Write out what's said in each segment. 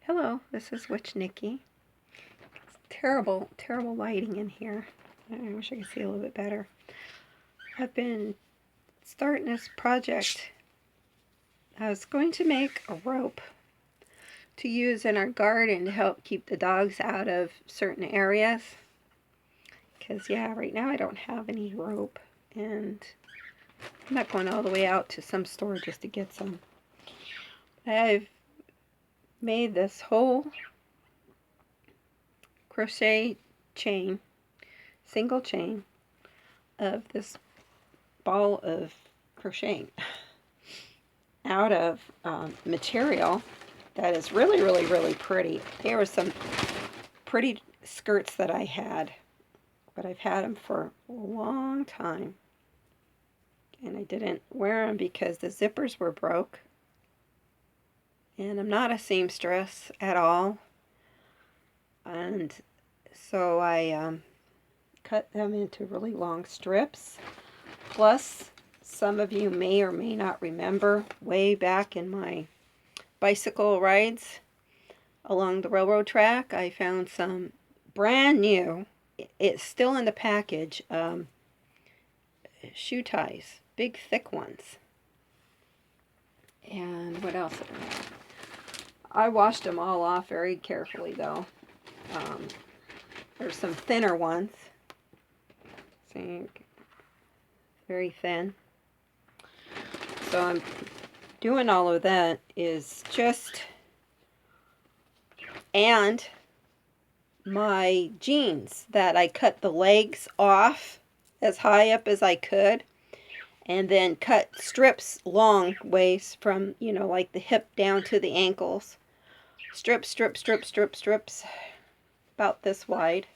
Hello, this is Witch Nikki. It's terrible, terrible lighting in here. I wish I could see a little bit better. I've been starting this project. I was going to make a rope to use in our garden to help keep the dogs out of certain areas. Because, yeah, right now I don't have any rope. And I'm not going all the way out to some store just to get some. I've made this whole crochet chain, single chain, of this ball of crocheting out of material that is really, really, really pretty. There were some pretty skirts that I had, but I've had them for a long time. And I didn't wear them because the zippers were broke. And I'm not a seamstress at all. And so I cut them into really long strips. Plus, some of you may or may not remember way back in my bicycle rides along the railroad track, I found some brand new, it's still in the package, shoe ties, big thick ones. And what else? I washed them all off very carefully though. There's some thinner ones. See, very thin. So I'm doing all of that is just, and my jeans that I cut the legs off as high up as I could, and then cut strips long ways from, you know, like the hip down to the ankles. Strips, strips, strips, strips, strips, about this wide.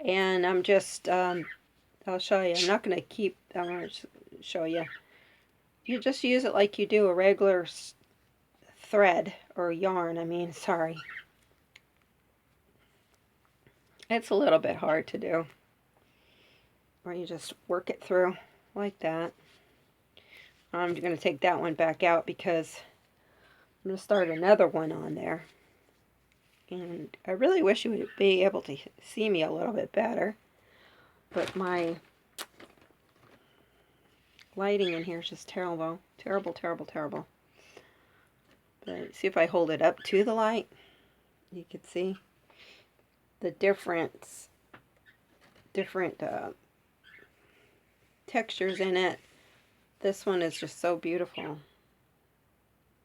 And I'm just, I'll show you. I'm not going to keep, I'm going to show you. You just use it like you do a regular thread or yarn. I mean, sorry. It's a little bit hard to do. Or you just work it through like that. I'm going to take that one back out because I'm going to start another one on there. And I really wish you would be able to see me a little bit better. But my lighting in here is just terrible. Terrible, terrible, terrible. But see if I hold it up to the light. You can see the different textures in it. This one is just so beautiful.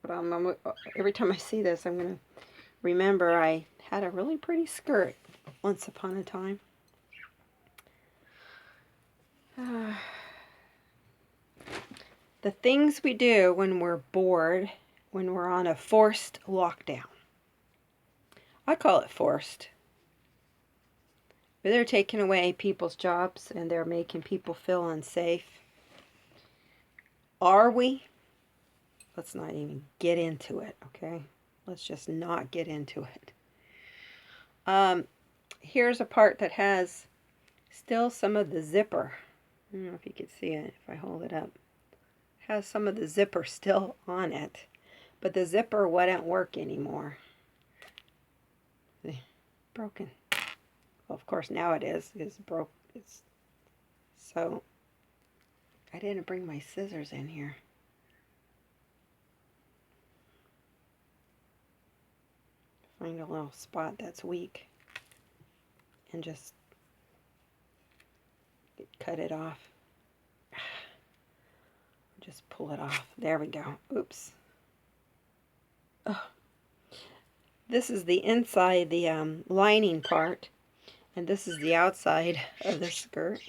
But every time I see this, I'm going to remember I had a really pretty skirt once upon a time. The things we do when we're bored, when we're on a forced lockdown. I call it forced. But they're taking away people's jobs and they're making people feel unsafe. Are we? Let's not even get into it, okay? Let's just not get into it. Here's a part that has still some of the zipper. I don't know if you can see it if I hold it up. It has some of the zipper still on it, but the zipper wouldn't work anymore. See? Broken. Well, of course now it is. It's broke. So I didn't bring my scissors in here. Find a little spot that's weak and just cut it off. Just pull it off. There we go. Oops. Oh. This is the inside, the lining part, and this is the outside of the skirt.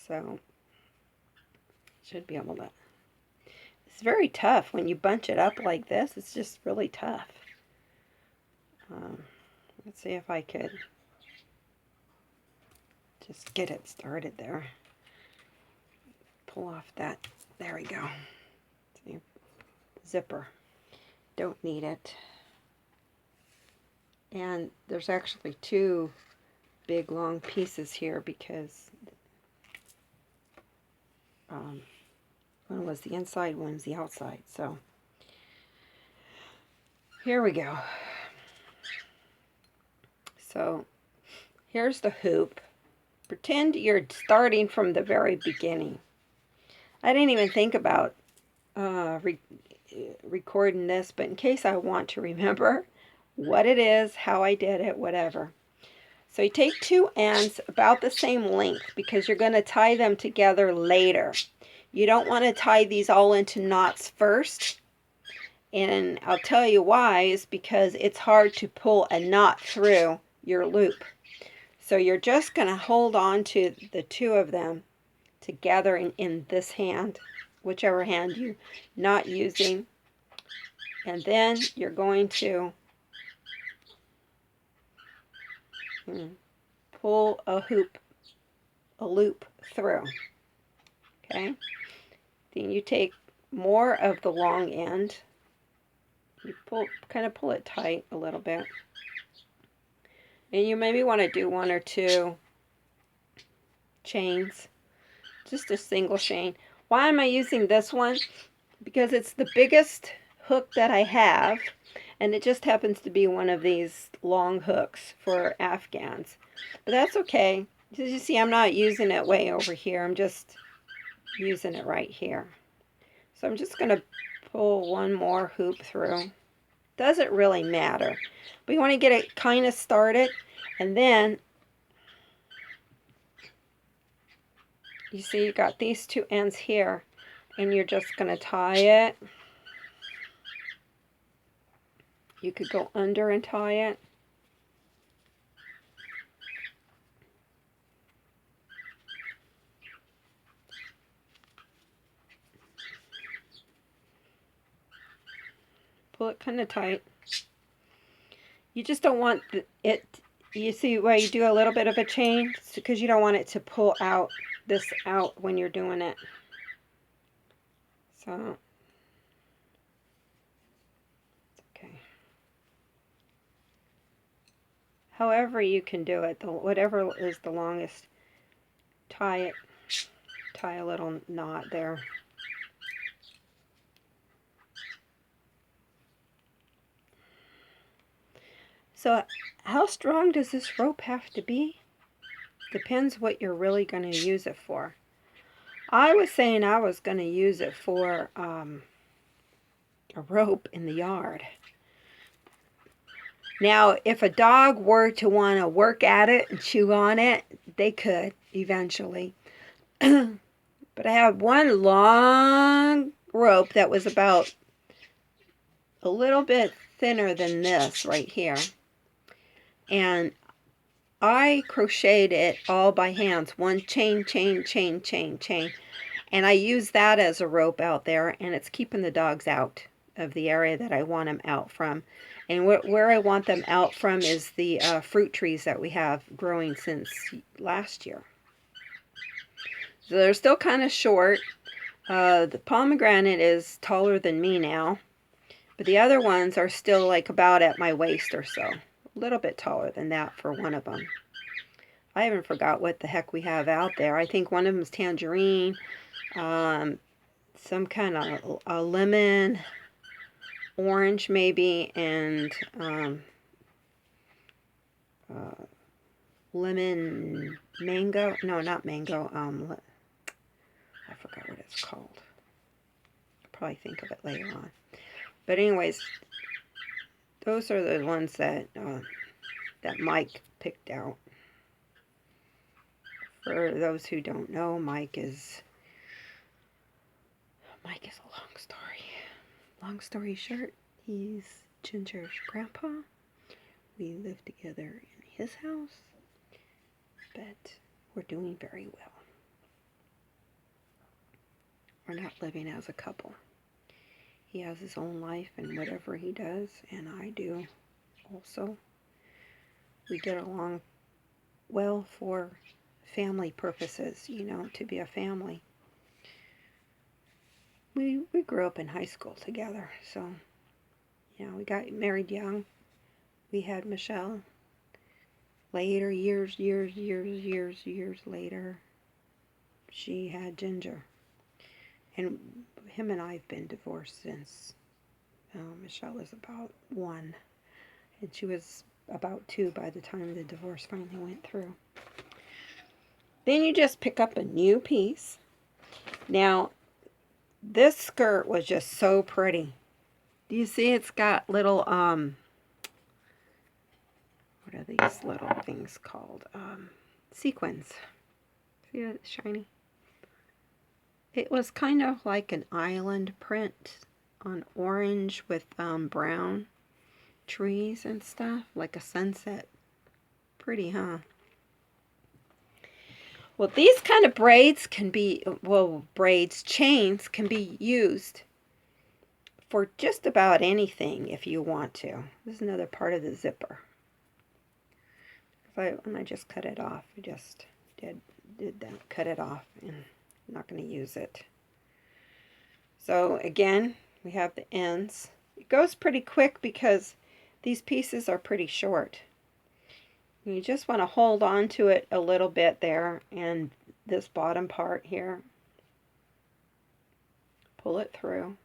So should be able to. It's very tough when you bunch it up like this. It's just really tough. Let's see if I could just get it started there. Pull off that. There we go. See, zipper. Don't need it. And there's actually two big long pieces here because one was the inside, one's the outside. So Here we go. So here's the hoop. Pretend you're starting from the very beginning. I didn't even think about recording this, but in case I want to remember what it is, how I did it, whatever. So you take two ends about the same length because you're going to tie them together later. You don't want to tie these all into knots first. And I'll tell you why, is because it's hard to pull a knot through your loop. So you're just going to hold on to the two of them together in this hand, whichever hand you're not using. And then you're going to pull a loop through. Okay? Then you take more of the long end. You kind of pull it tight a little bit. And you maybe want to do one or two chains. Just a single chain. Why am I using this one? Because it's the biggest hook that I have, and it just happens to be one of these long hooks for Afghans. But that's okay. As you see, I'm not using it way over here. I'm just using it right here. So I'm just going to pull one more hoop through. Doesn't really matter. But you want to get it kind of started, and then you see you got these two ends here, and you're just going to tie it. You could go under and tie it. Pull it kind of tight. You just don't want it, you see why you do a little bit of a chain? It's because you don't want it to pull this out when you're doing it. So, it's okay. However you can do it, whatever is the longest, tie a little knot there. So how strong does this rope have to be? Depends what you're really going to use it for. I was saying I was going to use it for a rope in the yard. Now, if a dog were to want to work at it and chew on it, they could eventually. But I have one long rope that was about a little bit thinner than this right here. And I crocheted it all by hands. One chain, chain, chain, chain, chain. And I use that as a rope out there, and it's keeping the dogs out of the area that I want them out from. And where I want them out from is the fruit trees that we have growing since last year. So they're still kind of short. The pomegranate is taller than me now, but the other ones are still like about at my waist or so. A little bit taller than that for one of them. I haven't forgot what the heck we have out there. I think one of them is tangerine, some kind of a lemon, orange maybe, and lemon mango. No, not mango. I forgot what it's called. I'll probably think of it later on. But anyways, those are the ones that that Mike picked out. For those who don't know, Mike is a long story. Long story short, he's Ginger's grandpa. We live together in his house, but we're doing very well. We're not living as a couple. He has his own life and whatever he does, and I do also. We get along well for family purposes, you know, to be a family. We grew up in high school together, so, you know, we got married young. We had Michelle. Later, years later, she had Ginger. And him and I have been divorced since Michelle was about 1, and she was about 2 by the time the divorce finally went through. Then you just pick up a new piece. Now, this skirt was just so pretty. Do you see it's got little, what are these little things called? Sequins. See that it's shiny? It was kind of like an island print on orange with brown trees and stuff, like a sunset. Pretty, huh? Well, these kind of braids can be, chains can be used for just about anything if you want to. This is another part of the zipper. When I just cut it off, I just did that, cut it off, and I'm not going to use it. So again, we have the ends. It goes pretty quick because these pieces are pretty short. You just want to hold on to it a little bit there, and this bottom part here, pull it through,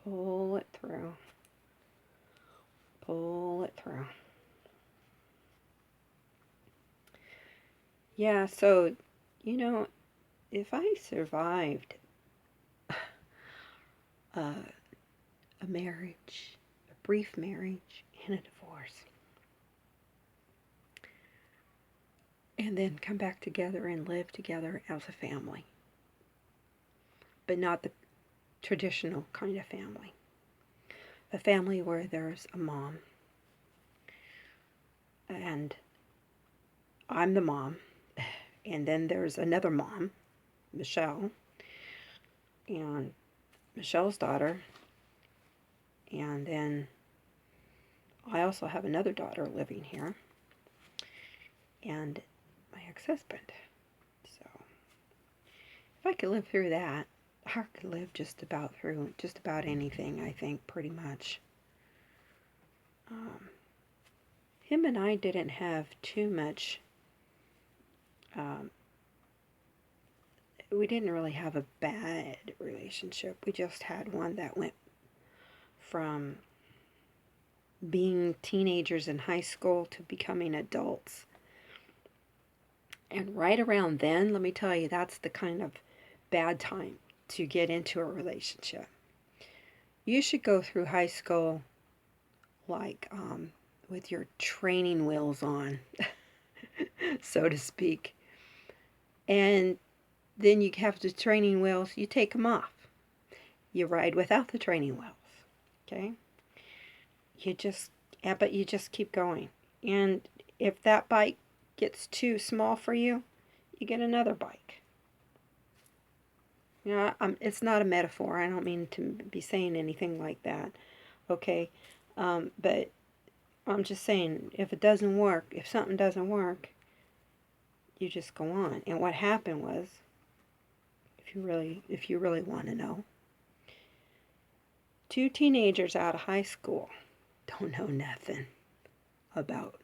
pull it through, pull it through. Yeah, so, you know, if I survived a marriage, a brief marriage, and a divorce, and then come back together and live together as a family, but not the traditional kind of family. A family where there's a mom, and I'm the mom, and then there's another mom, Michelle, and Michelle's daughter, and then I also have another daughter living here, and my ex-husband. So if I could live through that, I could live just about anything, I think, pretty much. Him and I didn't have too much, we didn't really have a bad relationship. We just had one that went from being teenagers in high school to becoming adults. And right around then, let me tell you, that's the kind of bad time to get into a relationship. You should go through high school like with your training wheels on, so to speak. And then you have the training wheels, you take them off. You ride without the training wheels, okay? But you just keep going. And if that bike gets too small for you, you get another bike. You know, it's not a metaphor. I don't mean to be saying anything like that, okay? But I'm just saying, if something doesn't work, you just go on. And what happened was, if you really want to know, 2 teenagers out of high school don't know nothing about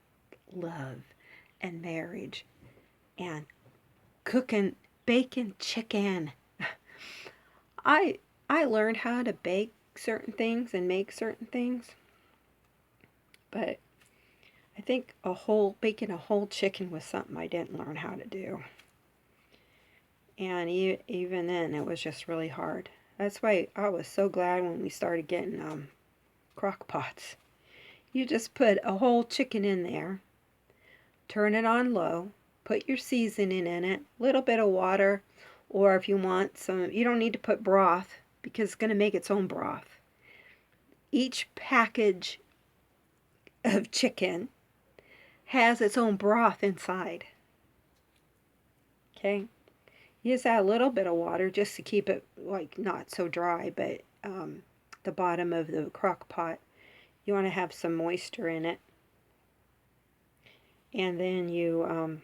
love and marriage and cooking, baking chicken. I learned how to bake certain things and make certain things, but I think baking a whole chicken was something I didn't learn how to do. And even then, it was just really hard. That's why I was so glad when we started getting crock pots. You just put a whole chicken in there, turn it on low, put your seasoning in it, a little bit of water, or if you want some, you don't need to put broth because it's going to make its own broth. Each package of chicken has its own broth inside. Okay? You just add a little bit of water just to keep it like not so dry, but the bottom of the crock pot, you want to have some moisture in it. And then you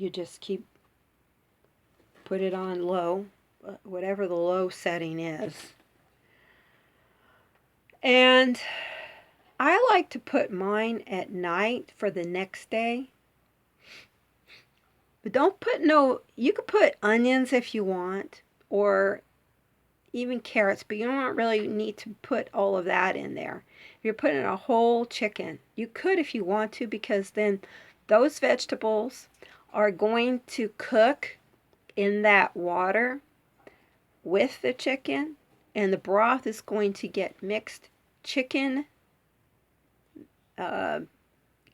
just put it on low, whatever the low setting is. And I like to put mine at night for the next day. But don't put you could put onions if you want, or even carrots, but you don't really need to put all of that in there. If you're putting a whole chicken, you could if you want to, because then those vegetables are going to cook in that water with the chicken, and the broth is going to get mixed chicken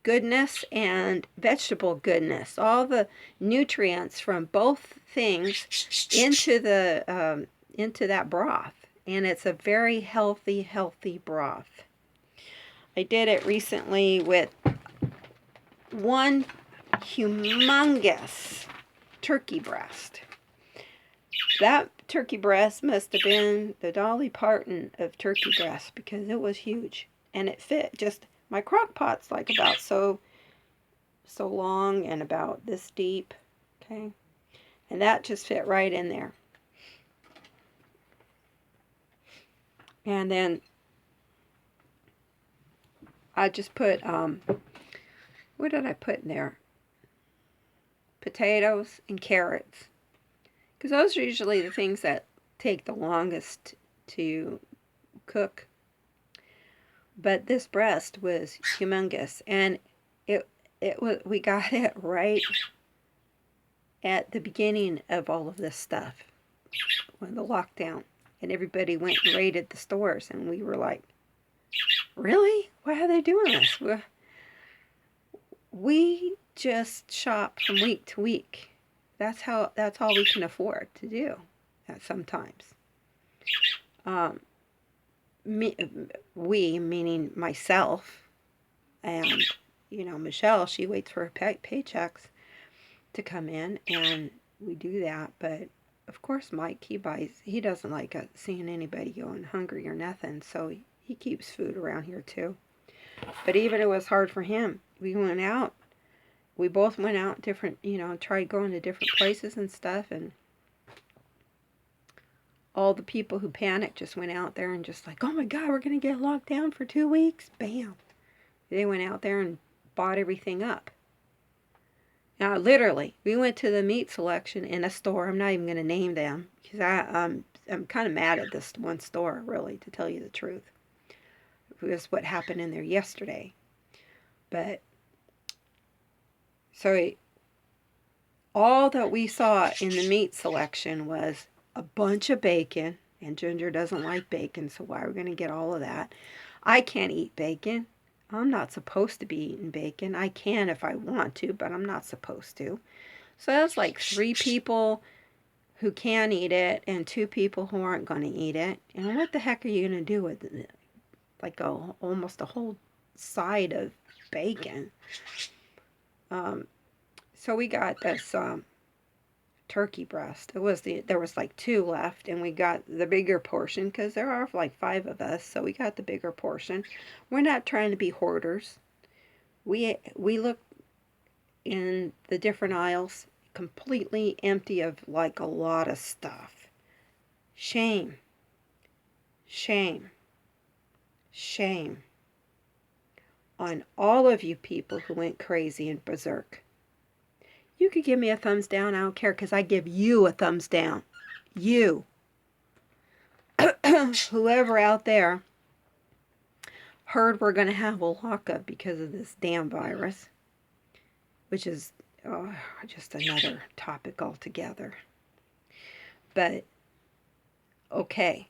goodness and vegetable goodness, all the nutrients from both things into that broth, and it's a very healthy broth. I did it recently with one humongous turkey breast. That turkey breast must have been the Dolly Parton of turkey breast, because it was huge, and it fit just, my crock pot's like about so long and about this deep, okay, and that just fit right in there. And then I just put what did I put in there? Potatoes and carrots, because those are usually the things that take the longest to cook. But this breast was humongous, and it was, we got it right at the beginning of all of this stuff, when the lockdown, and everybody went and raided the stores, and we were like, really? Why are they doing this? We just shop from week to week. That's all we can afford to do sometimes. We, meaning myself, and Michelle, she waits for her paychecks to come in, and we do that. But of course Mike, he doesn't like seeing anybody going hungry or nothing, so he keeps food around here too. But even it was hard for him. We both went out different, tried going to different places and stuff, and all the people who panicked just went out there and just like, oh my God, we're going to get locked down for 2 weeks. Bam. They went out there and bought everything up. Now, literally, we went to the meat selection in a store. I'm not even going to name them, because I'm kind of mad at this one store, really, to tell you the truth. It was what happened in there yesterday. But, so all that we saw in the meat selection was a bunch of bacon, and Ginger doesn't like bacon, so why are we going to get all of that? I can't eat bacon. I'm not supposed to be eating bacon. I can if I want to, but I'm not supposed to. So that's like 3 people who can eat it and 2 people who aren't going to eat it. And what the heck are you going to do with it? Like almost a whole side of bacon. So we got this turkey breast. There was like 2 left, and we got the bigger portion because there are like 5 of us, so we got the bigger portion. We're not trying to be hoarders. We look in the different aisles, completely empty of like a lot of stuff. Shame. Shame. Shame on all of you people who went crazy and berserk. You could give me a thumbs down, I don't care, because I give you a thumbs down. You. Whoever out there heard we're going to have a lockup because of this damn virus, which is just another topic altogether. But, okay.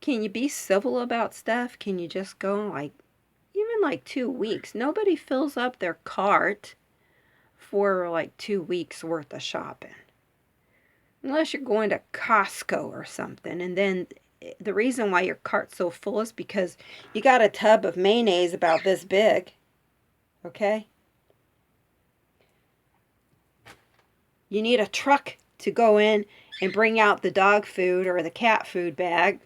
Can you be civil about stuff? Can you just go even like 2 weeks? Nobody fills up their cart for like 2 weeks worth of shopping. Unless you're going to Costco or something. And then the reason why your cart's so full is because you got a tub of mayonnaise about this big. Okay? You need a truck to go in and bring out the dog food or the cat food bag.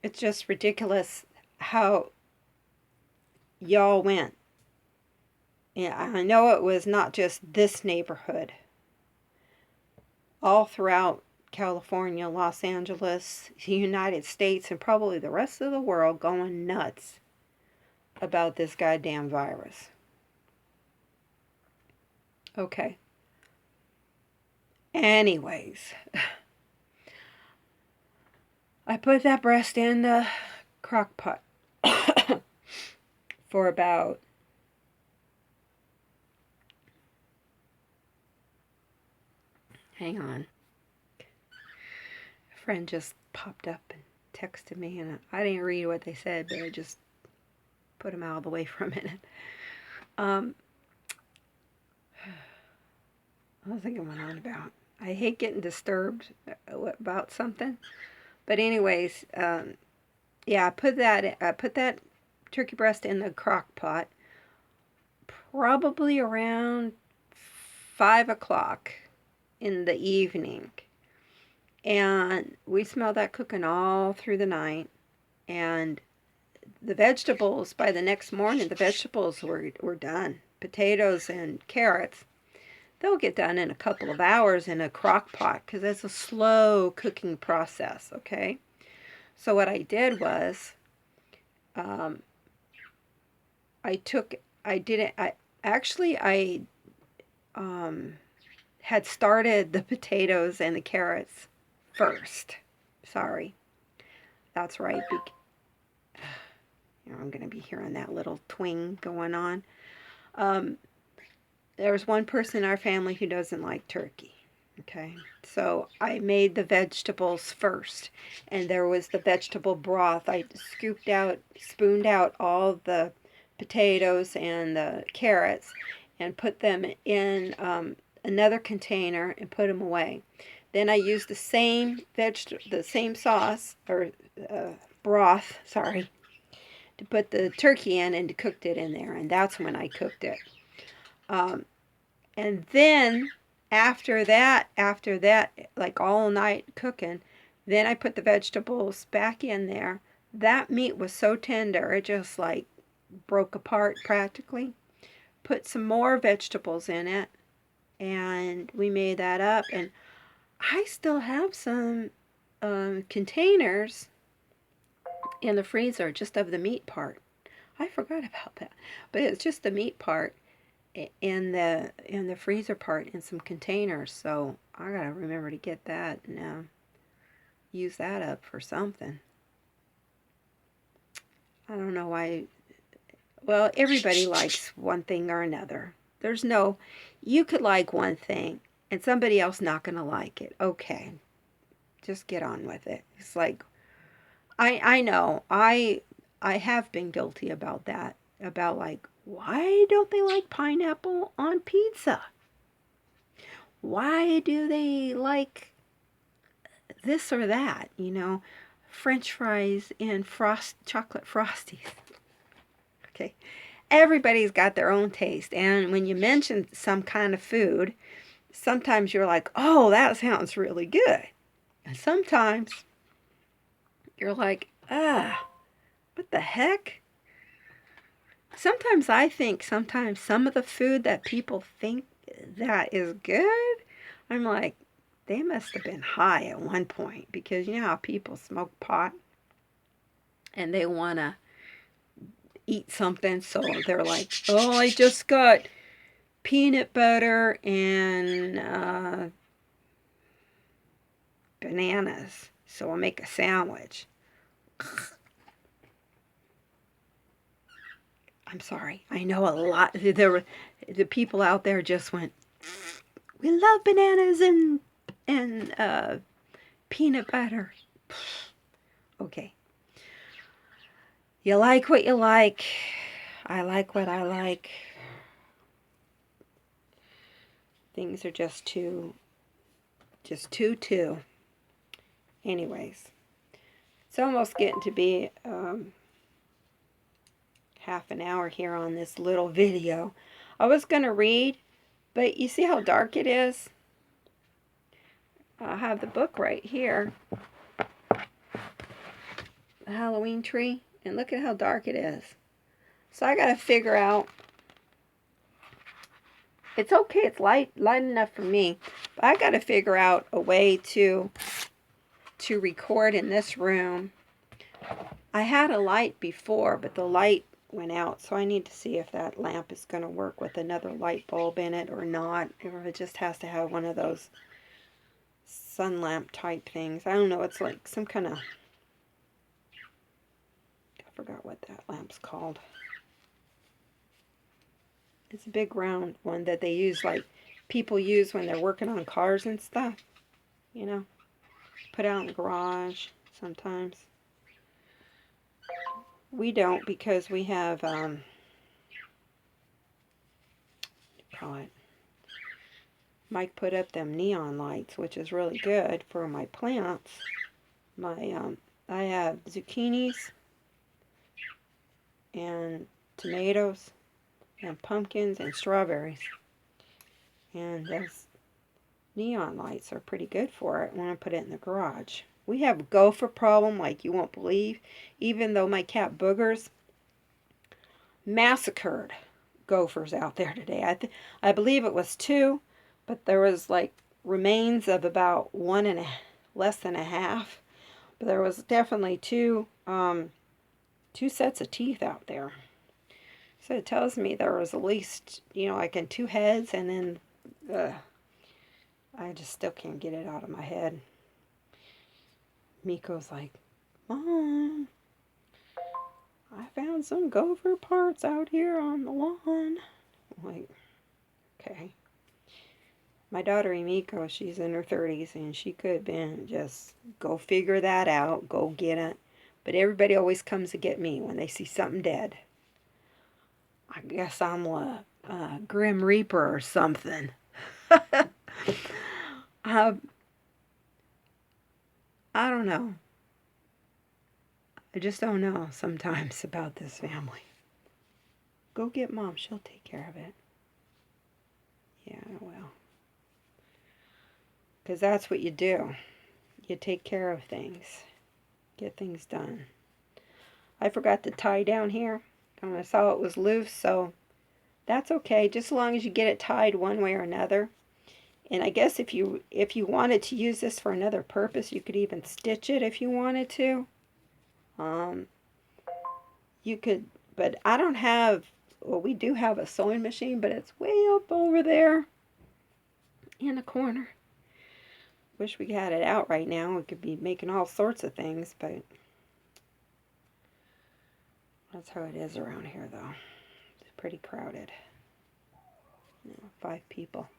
It's just ridiculous how y'all went. Yeah, I know it was not just this neighborhood. All throughout California, Los Angeles, the United States, and probably the rest of the world going nuts about this goddamn virus. Okay. Anyways, I put that breast in the crock pot for about hang on. A friend just popped up and texted me, and I didn't read what they said, but I just put them out of the way for a minute. What was I going on about? I hate getting disturbed about something. But anyways, yeah, I put that turkey breast in the crock pot probably around 5 o'clock in the evening. And we smelled that cooking all through the night. And the vegetables, by the next morning, the vegetables were done. Potatoes and carrots. They'll get done in a couple of hours in a crock pot because it's a slow cooking process, okay? So what I did was, I had started the potatoes and the carrots first. Sorry. That's right. I'm going to be hearing that little twing going on. There's one person in our family who doesn't like turkey. Okay, so I made the vegetables first, and there was the vegetable broth. I spooned out all the potatoes and the carrots and put them in another container and put them away. Then I used the same sauce or broth, sorry, to put the turkey in and cooked it in there, and that's when I cooked it. And then after that, like all night cooking, then I put the vegetables back in there. That meat was so tender, it just like broke apart practically. Put some more vegetables in it, and we made that up. And I still have some containers in the freezer just of the meat part. I forgot about that, but it's just the meat part in the freezer part in some containers. So I gotta remember to get that and use that up for something. I don't know why. Well, everybody likes one thing or another. You could like one thing and somebody else not gonna like it. Okay, just get on with it. It's like I know I have been guilty about that. About like, why don't they like pineapple on pizza? Why do they like this or that? French fries and chocolate frosties. Okay. Everybody's got their own taste. And when you mention some kind of food, sometimes you're like, oh, that sounds really good. And sometimes you're like, what the heck? Sometimes I think some of the food that people think that is good, I'm like, they must have been high at one point, because you know how people smoke pot and they want to eat something, so they're like, oh, I just got peanut butter and bananas, so I'll make a sandwich. I'm sorry. I know a lot. The people out there just went, we love bananas and peanut butter. Okay. You like what you like. I like what I like. Things are just too. Anyways, it's almost getting to be half an hour here on this little video. I was going to read, but you see how dark it is? I have the book right here. The Halloween tree. And look at how dark it is. So I got to figure out. It's okay. It's light enough for me. But I got to figure out a way to record in this room. I had a light before, but the light went out, so I need to see if that lamp is going to work with another light bulb in it or not, or if it just has to have one of those sun lamp type things. I don't know, it's like some kind of, I forgot what that lamp's called. It's a big round one that they use, like people use when they're working on cars and stuff, you know, put out in the garage sometimes. We don't, because we have, call it, Mike put up them neon lights, which is really good for my plants. I have zucchinis and tomatoes and pumpkins and strawberries. And those neon lights are pretty good for it when I put it in the garage. We have a gopher problem like you won't believe, even though my cat Boogers massacred gophers out there today. I believe it was 2, but there was like remains of about 1 and less than a half. But there was definitely 2 sets of teeth out there. So it tells me there was at least, like in 2 heads, and then I just still can't get it out of my head. Miko's like, Mom, I found some gopher parts out here on the lawn. I'm like, okay. My daughter Miko, she's in her 30s, and she could have been just, go figure that out, go get it. But everybody always comes to get me when they see something dead. I guess I'm a Grim Reaper or something. I don't know. I just don't know sometimes about this family. Go get Mom. She'll take care of it. Yeah, well. Because that's what you do. You take care of things. Get things done. I forgot to tie down here. And I saw it was loose, so that's okay. Just as long as you get it tied one way or another. And I guess if you wanted to use this for another purpose, you could even stitch it if you wanted to. You could, but I don't have, well, we do have a sewing machine, but it's way up over there in the corner. Wish we had it out right now. We could be making all sorts of things, but that's how it is around here, though. It's pretty crowded. 5 people.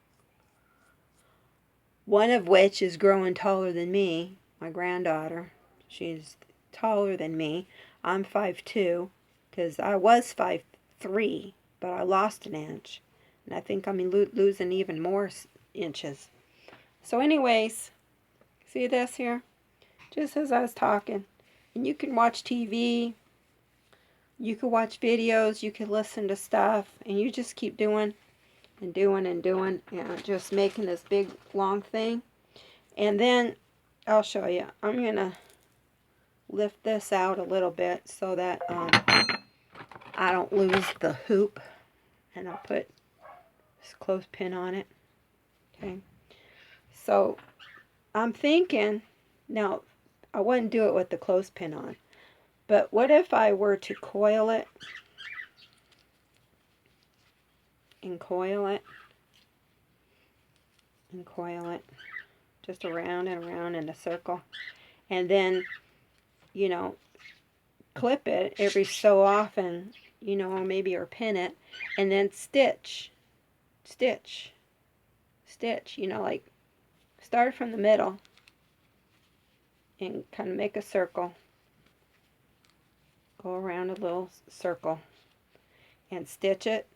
One of which is growing taller than me, my granddaughter. She's taller than me. I'm 5'2", because I was 5'3", but I lost an inch. And I think I'm losing even more inches. So anyways, see this here? Just as I was talking. And you can watch TV. You can watch videos. You can listen to stuff. And you just keep doing and doing and doing, and just making this big long thing. And then I'll show you. I'm gonna lift this out a little bit so that I don't lose the hoop, and I'll put this clothespin on it. Okay, so I'm thinking, now I wouldn't do it with the clothespin on, but what if I were to coil it and coil it and coil it just around and around in a circle, and then, clip it every so often, maybe, or pin it, and then stitch, like start from the middle and kind of make a circle, go around a little circle, and stitch it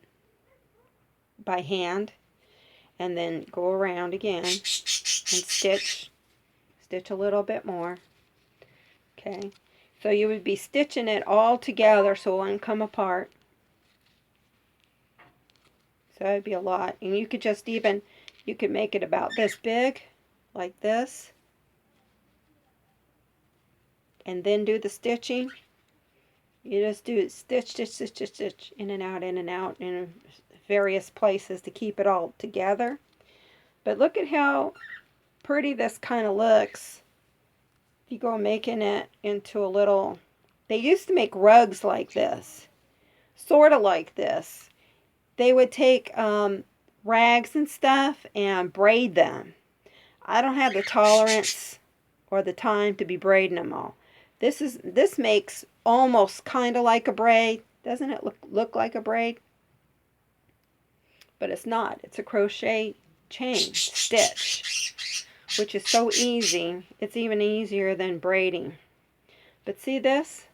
by hand, and then go around again and stitch a little bit more. Okay, so you would be stitching it all together so it wouldn't come apart. So that'd be a lot. And you could just you could make it about this big, like this, and then do the stitching. You just do stitch, in and out in various places to keep it all together. But look at how pretty this kind of looks. If you go making it into a little, they used to make rugs like this, sort of like this. They would take rags and stuff and braid them. I don't have the tolerance or the time to be braiding them all. This makes almost kind of like a braid. Doesn't it look like a braid? But it's not. It's a crochet chain stitch, which is so easy. It's even easier than braiding. But see this?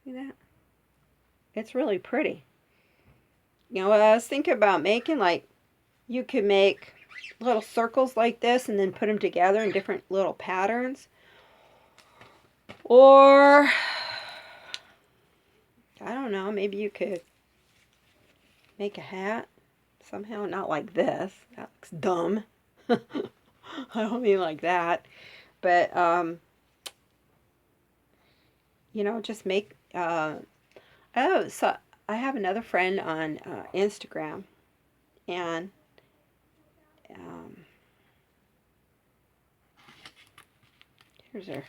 See that? It's really pretty. You know, I was thinking about making, like, you could make little circles like this and then put them together in different little patterns. Or, I don't know, maybe you could make a hat somehow. Not like this. That looks dumb. I don't mean like that. But, you know, just make, oh, so I have another friend on Instagram. And, here's her.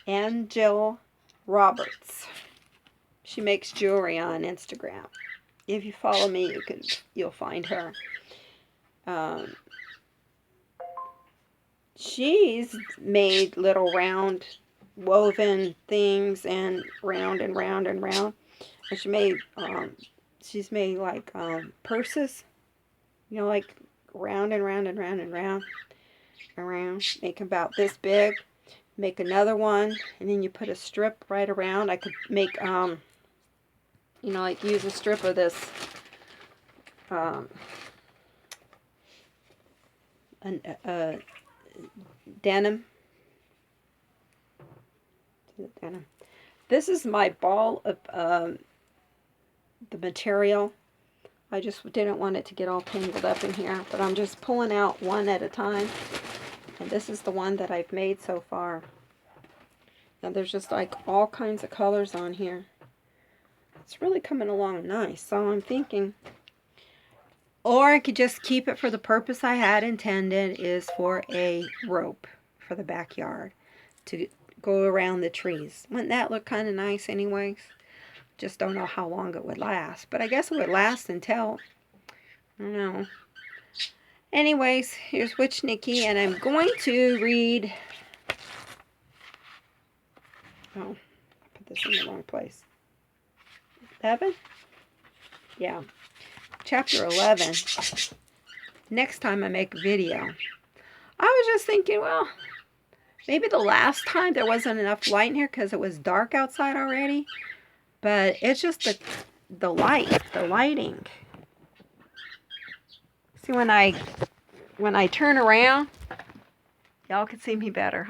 Angel Roberts. She makes jewelry on Instagram. If you follow me, you'll find her. She's made little round woven things and round and round and round. And she's made like purses, you know, like round and round and round and round. Around, make about this big, make another one, and then you put a strip right around. I could make you know, like use a strip of this denim. This is my ball of the material. I just didn't want it to get all tangled up in here, but I'm just pulling out one at a time. And this is the one that I've made so far. Now there's just like all kinds of colors on here. It's really coming along nice. So I'm thinking, or I could just keep it for the purpose I had intended, is for a rope for the backyard to go around the trees. Wouldn't that look kind of nice anyways? Just don't know how long it would last. But I guess it would last until, I don't know. Anyways, here's Witch Nikki, and I'm going to read, oh, I put this in the wrong place. 11? Yeah. Chapter 11. Next time I make a video. I was just thinking, well, maybe the last time there wasn't enough light in here because it was dark outside already. But it's just the lighting. See, when I turn around, y'all can see me better, huh?